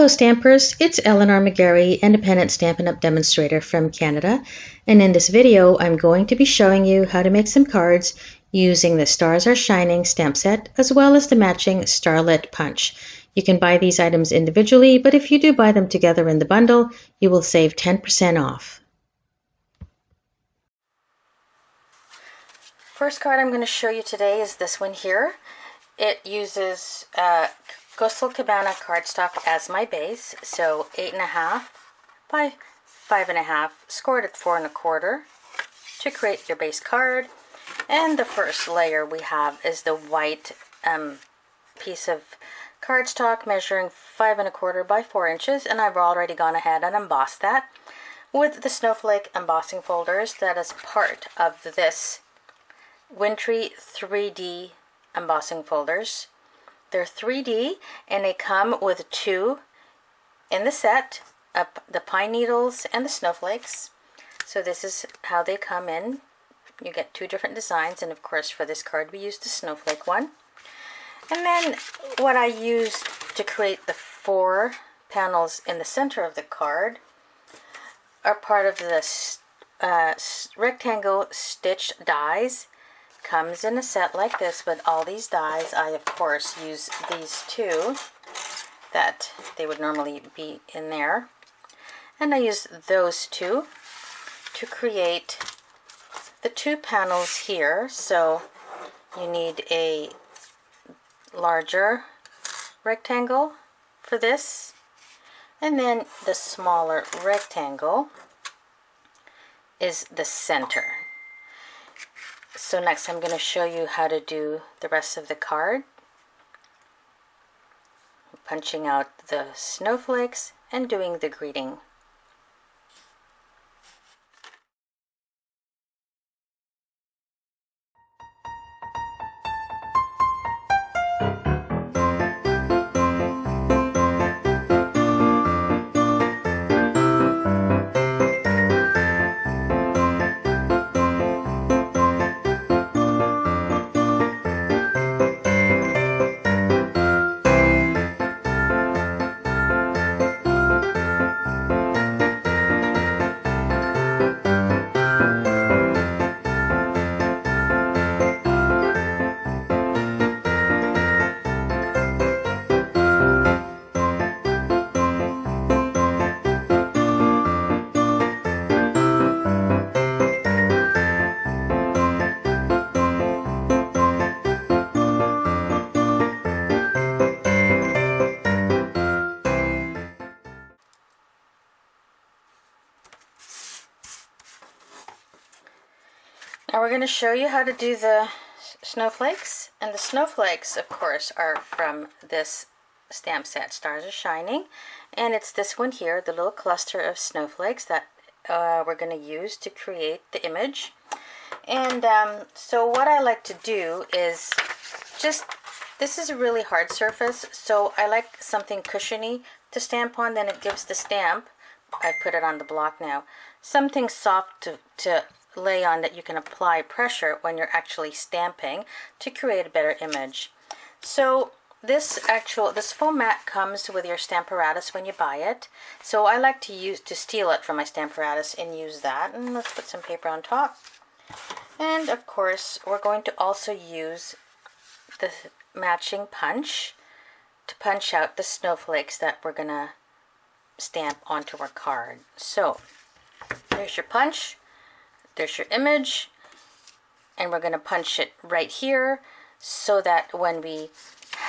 Hello Stampers, it's Eleanor McGarry, Independent Stampin' Up! Demonstrator from Canada, and in this video I'm going to be showing you how to make some cards using the Stars Are Shining stamp set as well as the matching Starlit Punch. You can buy these items individually, but if you do buy them together in the bundle, you will save 10% off. First card I'm going to show you today is this one here. It uses Coastal Cabana cardstock as my base, so 8.5 by 5.5, scored at 4 1/4 to create your base card. And the first layer we have is the white piece of cardstock measuring 5 1/4 by 4 inches, and I've already gone ahead and embossed that with the snowflake embossing folders that is part of this Wintry 3D embossing folders. They're 3D and they come with 2 in the set, the pine needles and the snowflakes. So this is how they come in. You get 2 different designs, and of course for this card we used the snowflake one. And then what I used to create the 4 panels in the center of the card are part of this rectangle stitched dies. Comes in a set like this with all these dies. I of course use these 2 that they would normally be in there, and I use those 2 to create the 2 panels here. So you need a larger rectangle for this, and then the smaller rectangle is the center. So next I'm going to show you how to do the rest of the card, punching out the snowflakes and doing the greeting. Now we're going to show you how to do the snowflakes, and the snowflakes of course are from this stamp set, Stars Are Shining, and it's this one here, the little cluster of snowflakes that we're going to use to create the image. And so what I like to do is this is a really hard surface, so I like something cushiony to stamp on, then it gives the stamp, I put it on the block now, something soft to lay on that you can apply pressure when you're actually stamping to create a better image. So this foam mat comes with your Stamparatus when you buy it. So I like to steal it from my Stamparatus and use that. And let's put some paper on top. And of course we're going to also use the matching punch to punch out the snowflakes that we're gonna stamp onto our card. So there's your punch. There's your image, and we're going to punch it right here so that when we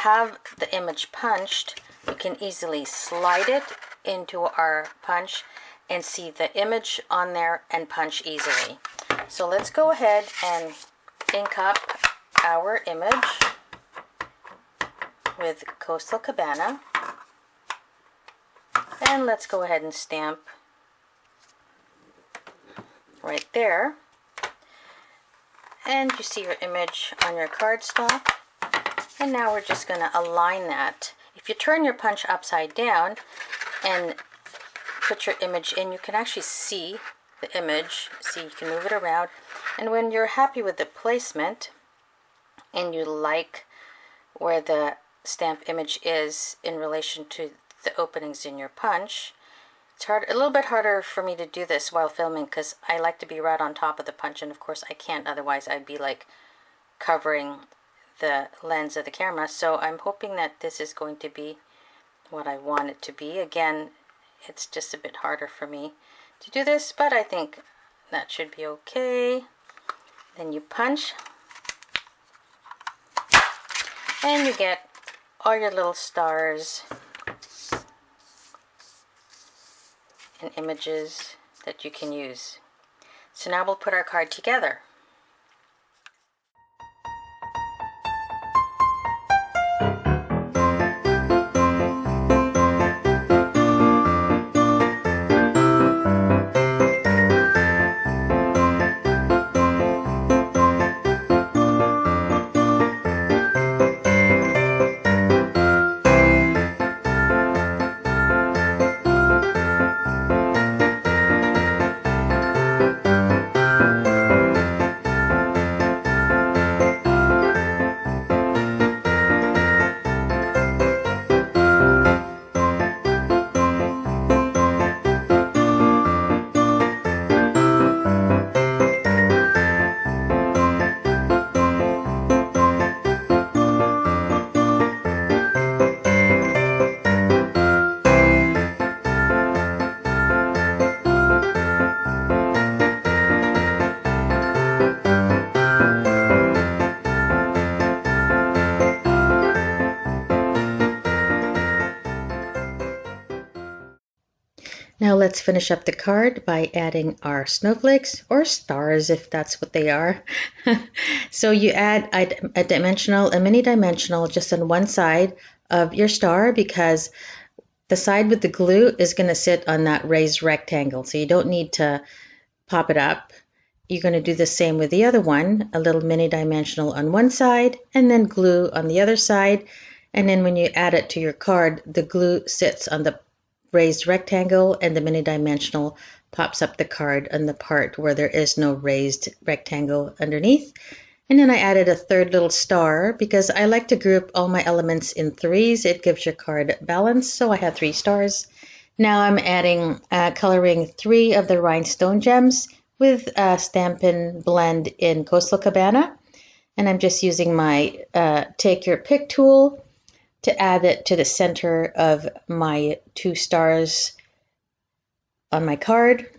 have the image punched, we can easily slide it into our punch and see the image on there and punch easily. So let's go ahead and ink up our image with Coastal Cabana, and let's go ahead and stamp right there, and you see your image on your cardstock. And now we're just going to align that. If you turn your punch upside down and put your image in, you can actually see the image. See, you can move it around, and when you're happy with the placement and you like where the stamp image is in relation to the openings in your punch. It's a little bit harder for me to do this while filming because I like to be right on top of the punch, and of course I can't, otherwise I'd be like covering the lens of the camera. So I'm hoping that this is going to be what I want it to be. Again, it's just a bit harder for me to do this, but I think that should be okay. Then you punch and you get all your little stars and images that you can use. So now we'll put our card together. Now let's finish up the card by adding our snowflakes, or stars if that's what they are. So you add a mini dimensional just on one side of your star, because the side with the glue is going to sit on that raised rectangle, so you don't need to pop it up. You're going to do the same with the other one, a little mini dimensional on one side and then glue on the other side. And then when you add it to your card, the glue sits on the raised rectangle and the mini dimensional pops up the card on the part where there is no raised rectangle underneath. And then I added a third little star because I like to group all my elements in threes. It gives your card balance, so I have 3 stars. Now I'm adding coloring 3 of the rhinestone gems with Stampin' Blend in Coastal Cabana, and I'm just using my take your pick tool to add it to the center of my 2 stars on my card.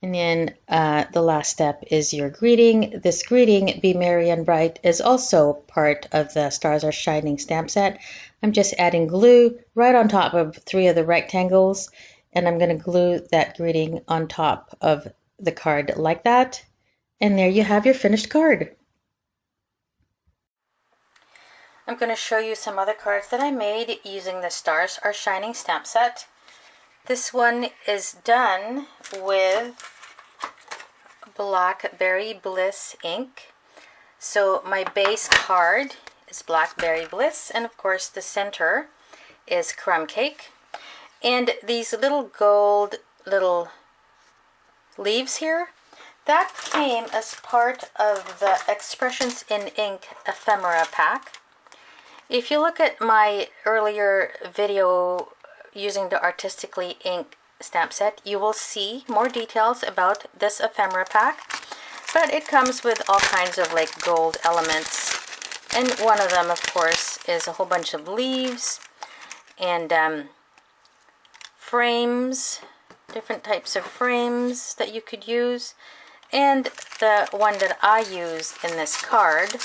And then the last step is your greeting. This greeting, Be Merry and Bright, is also part of the Stars Are Shining stamp set. I'm just adding glue right on top of 3 of the rectangles, and I'm going to glue that greeting on top of the card like that. And there you have your finished card. I'm going to show you some other cards that I made using the Stars Are Shining stamp set. This one is done with Blackberry Bliss ink. So my base card is Blackberry Bliss, and of course the center is Crumb Cake. And these little gold little leaves here, that came as part of the Expressions in Ink ephemera pack. If you look at my earlier video using the Artistically Ink stamp set, you will see more details about this ephemera pack, but it comes with all kinds of like gold elements, and one of them of course is a whole bunch of leaves and frames, different types of frames that you could use. And the one that I used in this card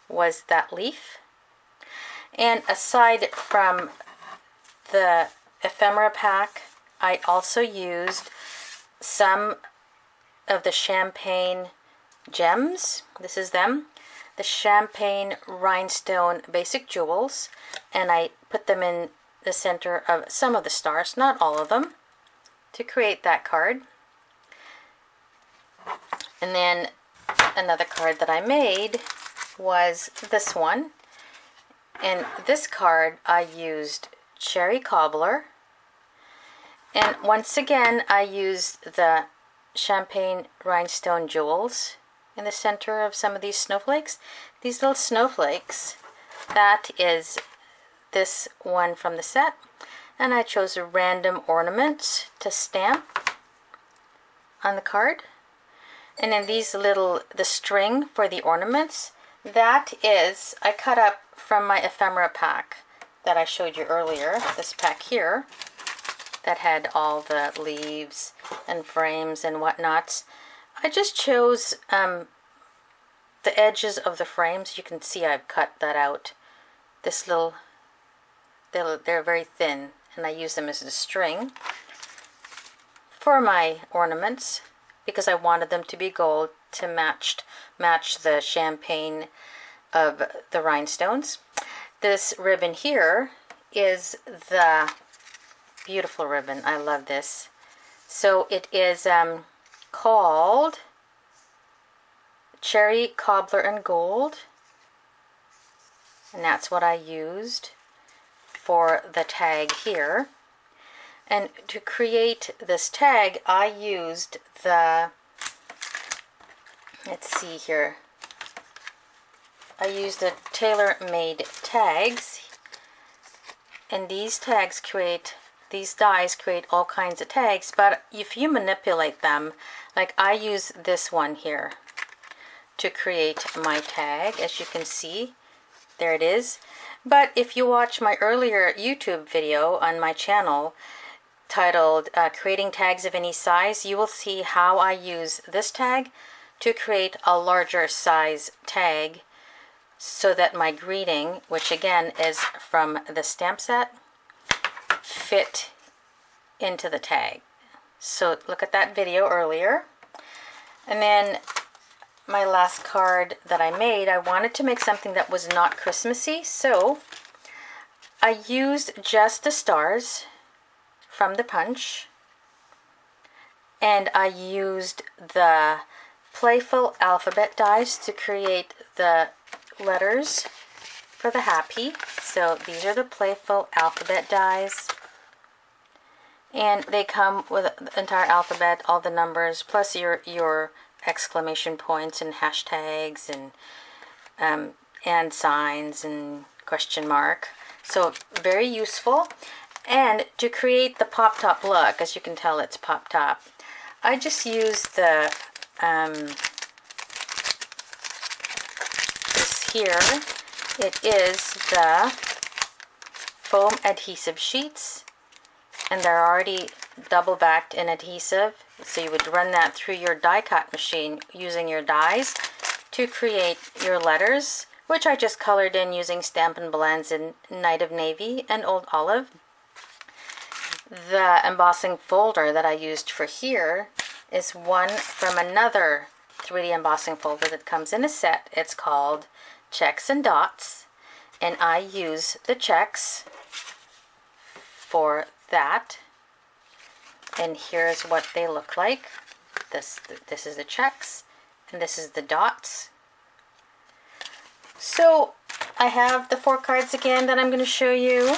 was that leaf. And aside from the ephemera pack, I also used some of the champagne gems. This is them, the champagne rhinestone basic jewels, and I put them in the center of some of the stars, not all of them, to create that card. And then another card that I made was this one. And this card I used Cherry Cobbler, and once again I used the champagne rhinestone jewels in the center of some of these snowflakes. These little snowflakes, that is this one from the set, and I chose a random ornament to stamp on the card. And then these little, the string for the ornaments, that is, I cut up from my ephemera pack that I showed you earlier, this pack here, that had all the leaves and frames and whatnots. I just chose the edges of the frames. You can see I've cut that out. This little, they're very thin, and I use them as a string for my ornaments because I wanted them to be gold to match the champagne of the rhinestones. This ribbon here is the beautiful ribbon. I love this. So it is called Cherry Cobbler and Gold, and that's what I used for the tag here. And to create this tag, I used the, let's see here, I used the tailor-made tags, and these tags create, these dies create all kinds of tags, but if you manipulate them, like I use this one here to create my tag, as you can see, there it is. But if you watch my earlier YouTube video on my channel titled Creating Tags of Any Size, you will see how I use this tag to create a larger size tag so that my greeting, which again is from the stamp set, fit into the tag. So look at that video earlier. And then my last card that I made, I wanted to make something that was not Christmassy, so I used just the stars from the punch, and I used the playful alphabet dies to create the letters for the happy. So these are the playful alphabet dies, and they come with the entire alphabet, all the numbers, plus your exclamation points and hashtags and signs and question mark. So very useful. And to create the pop top look, as you can tell, it's pop top, I just used the this here. It is the foam adhesive sheets, and they're already double backed in adhesive. So you would run that through your die cut machine using your dies to create your letters, which I just colored in using Stampin' Blends in Night of Navy and Old Olive. The embossing folder that I used for here is one from another 3D embossing folder that comes in a set. It's called Checks and Dots, and I use the checks for that. And here's what they look like. This is the checks, and this is the dots. So I have the 4 cards again that I'm going to show you.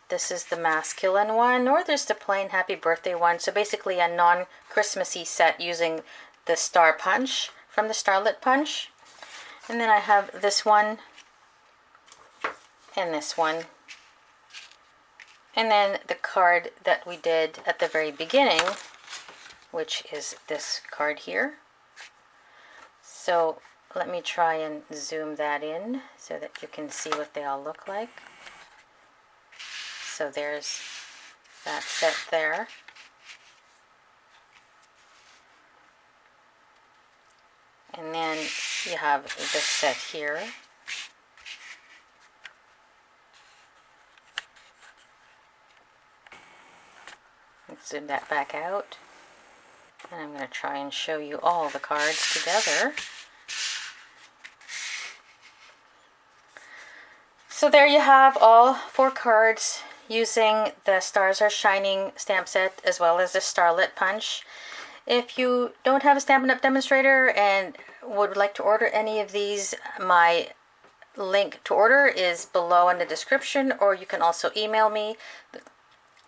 This is the masculine one, or there's the plain happy birthday one. So basically a non-Christmassy set using the star punch from the Starlit Punch. And then I have this one and this one. And then the card that we did at the very beginning, which is this card here. So let me try and zoom that in so that you can see what they all look like. So there's that set there. And then you have this set here. Let's zoom that back out. And I'm going to try and show you all the cards together. So there you have all 4 cards using the Stars Are Shining stamp set as well as the Starlit Punch. If you don't have a Stampin' Up! Demonstrator and would like to order any of these, my link to order is below in the description, or you can also email me.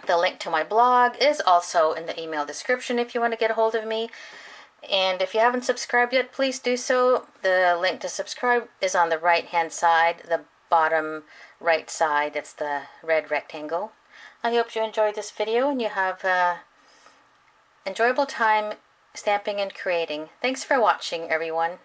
The link to my blog is also in the email description if you want to get a hold of me. And if you haven't subscribed yet, please do so. The link to subscribe is on the right hand side. The bottom right side, it's the red rectangle. I hope you enjoyed this video and you have an enjoyable time stamping and creating. Thanks for watching, everyone.